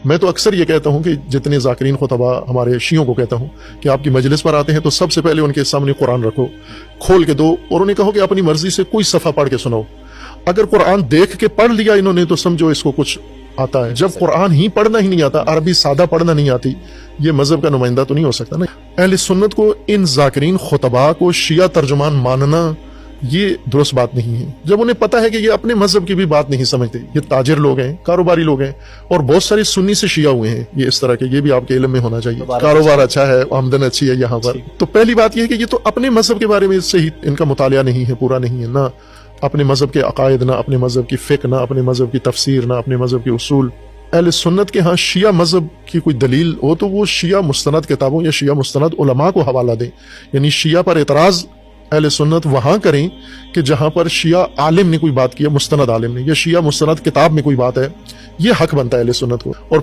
میں تو اکثر یہ کہتا ہوں کہ جتنے ذاکرین خطبہ ہمارے شیعوں کو کہتا ہوں کہ آپ کی مجلس پر آتے ہیں تو سب سے پہلے ان کے سامنے قرآن رکھو، کھول کے دو، اور انہیں کہو کہ اپنی مرضی سے کوئی صفحہ پڑھ کے سناؤ۔ اگر قرآن دیکھ کے پڑھ لیا انہوں نے تو سمجھو اس کو کچھ آتا ہے، جب قرآن ہی پڑھنا ہی نہیں آتا، عربی سادہ پڑھنا نہیں آتی، یہ مذہب کا نمائندہ تو نہیں ہو سکتا نا۔ اہل سنت کو ان ذاکرین خطباء کو شیعہ ترجمان ماننا یہ درست بات نہیں ہے، جب انہیں پتہ ہے کہ یہ اپنے مذہب کی بھی بات نہیں سمجھتے، یہ تاجر لوگ ہیں، کاروباری لوگ ہیں، اور بہت سارے سنی سے شیعہ ہوئے ہیں یہ اس طرح کے، یہ بھی آپ کے علم میں ہونا چاہیے، کاروبار اچھا ہے، آمدن اچھی ہے یہاں پر۔ تو پہلی بات یہ ہے کہ یہ تو اپنے مذہب کے بارے میں صحیح ان کا مطالعہ نہیں ہے، پورا نہیں ہے، نہ اپنے مذہب کے عقائد، نہ اپنے مذہب کی فقہ، نہ اپنے مذہب کی تفسیر، نہ اپنے مذہب کے اصول۔ اہل سنت کے ہاں شیعہ مذہب کی کوئی دلیل ہو تو وہ شیعہ مستند کتابوں یا شیعہ مستند علماء کو حوالہ دیں، یعنی شیعہ پر اعتراض اہل سنت وہاں کریں کہ جہاں پر شیعہ عالم نے کوئی بات کی ہے، مستند عالم نے، یا شیعہ مستند کتاب میں کوئی بات ہے، یہ حق بنتا ہے اہل سنت کو۔ اور